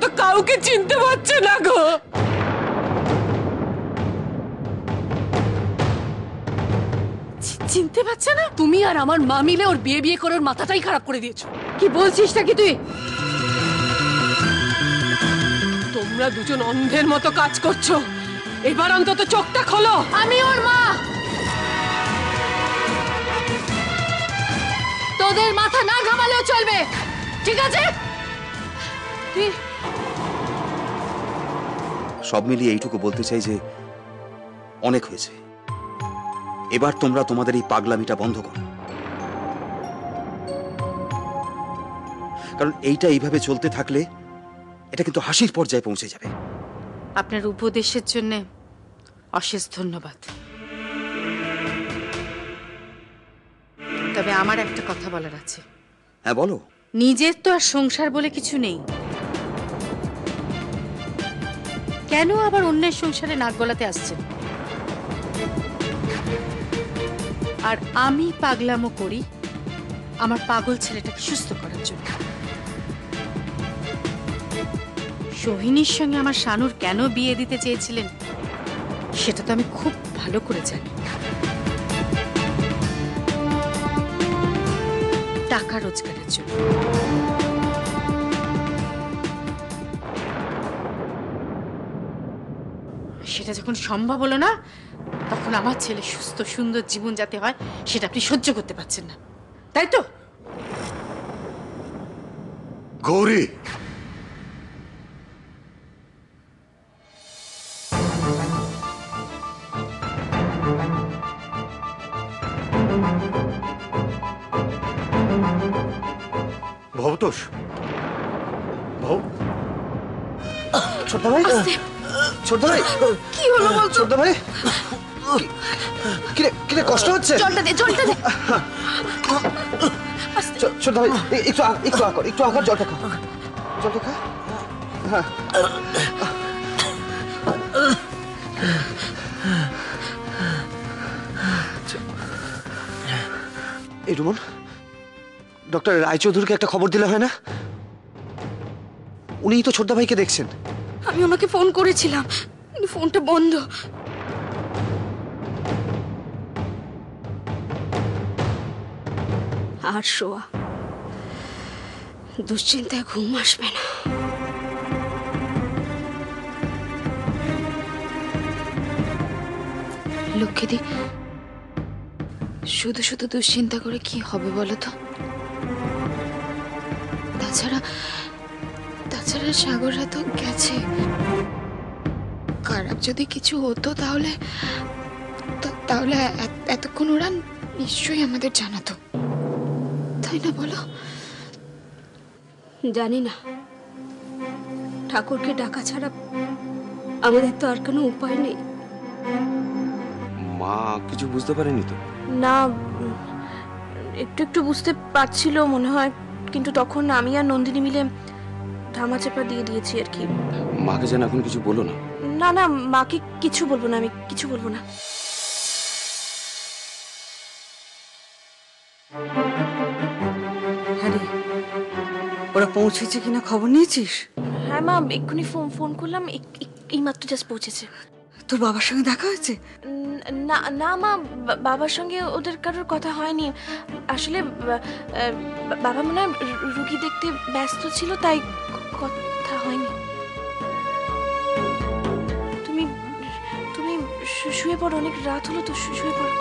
তো কাউকে চিনতে পারছে না গো। চিনতে পারছে না? তুমি আর আমার মা মিলে ওর বিয়ে বিয়ে করে ওর মাথাটাই খারাপ করে দিয়েছো। কি বলছিস নাকি তুই? তোমরা দুজন অন্ধের মতো কাজ করছো, এবার অন্তত চোখটা খোলো। আমি ওর মা, তোদের মাথা না ঘামালেও চলবে, ঠিক আছে? তুই সব মিলিয়ে এইটুকু বলতে চাই যে অনেক হয়েছে, এবার তোমরা তোমাদের এই পাগলামিটা বন্ধ করো, কারণ এইটা এইভাবে চলতে থাকলে এটা কিন্তু হাসির পর্যায়ে পৌঁছে যাবে। আপনার উপদেশের জন্য অশেষ ধন্যবাদ, তবে আমার একটা কথা বলার আছে। হ্যাঁ বলো। নিজের তো আর সংসার বলে কিছু নেই, কেন আবার অন্যের সংসারে নাক গলাতে আসছেন? আর আমি পাগলামো করি আমার পাগল ছেলেটাকে সুস্থ করার জন্য। সোহিনীর সঙ্গে আমার শানুর কেন বিয়ে দিতে চেয়েছিলেন সেটা তো আমি খুব ভালো করে জানি। টাকা রোজগারের জন্য। সেটা যখন সম্ভব হলো না, তখন আমার ছেলে সুস্থ সুন্দর জীবন যাতে হয় সেটা আপনি সহ্য করতে পারছেন না, তাই তো? গৌরী, ভবতোষ, ছোট ভাই, ছোট ভাই, কি হলো বল? ছোট ভাই, কিরে কষ্ট হচ্ছে? জলটা দে, জলটা দে। ছোট ভাই, একটু আকার জলটা খা, জলটা খা। হ্যাঁ, এই রুমন, ডক্টর রায়চৌধুরীকে একটা খবর দিলে হয় না? উনিই তো ছোটদা ভাইকে দেখছেন। আমি ওনাকে ফোন করেছিলাম, কিন্তু ফোনটা বন্ধ। আর শোয়া, দুশ্চিন্তায় ঘুম আসবে না। লক্ষ্মীদি, শুধু শুধু দুশ্চিন্তা করে কি হবে বলো তো? তাছাড়া সাগররা তো গেছে, খারাপ যদি কিছু হতো তাহলে এতক্ষণ ওরা নিশ্চয়ই আমাদের জানাতো, তাই না বলো? জানি না, ঠাকুরকে ডাকা ছাড়া আমাদের তো আর কোনো উপায় নেই। মা কিছু বুঝতে পারেনি তো? না, একটু একটু বুঝতে পারছিল মনে হয়, কিন্তু তখন আমি আর নন্দিনী মিলে ধামাচাপা দিয়ে দিয়েছি আর কি। মাকে যেন এখন কিছু বলো না। না না, মাকে কিছু বলবো না, আমি কিছু বলবো না। হ্যাঁ রে, ওরা পৌঁছেছে কিনা খবর নিয়েছিস? হ্যাঁ মা, এক্ষুনি ফোন করলাম, এই মাত্র জাস্ট পৌঁছেছে। তোর বাবার সঙ্গে দেখা হয়েছে? না না মা, বাবার সঙ্গে ওদের কারোর কথা হয়নি। আসলে বাবা মনে হয় রুগী দেখতে ব্যস্ত ছিল, তাই কথা হয়নি। তুমি শুয়ে পড়ো, অনেক রাত হলো তো, শুয়ে পড়ো।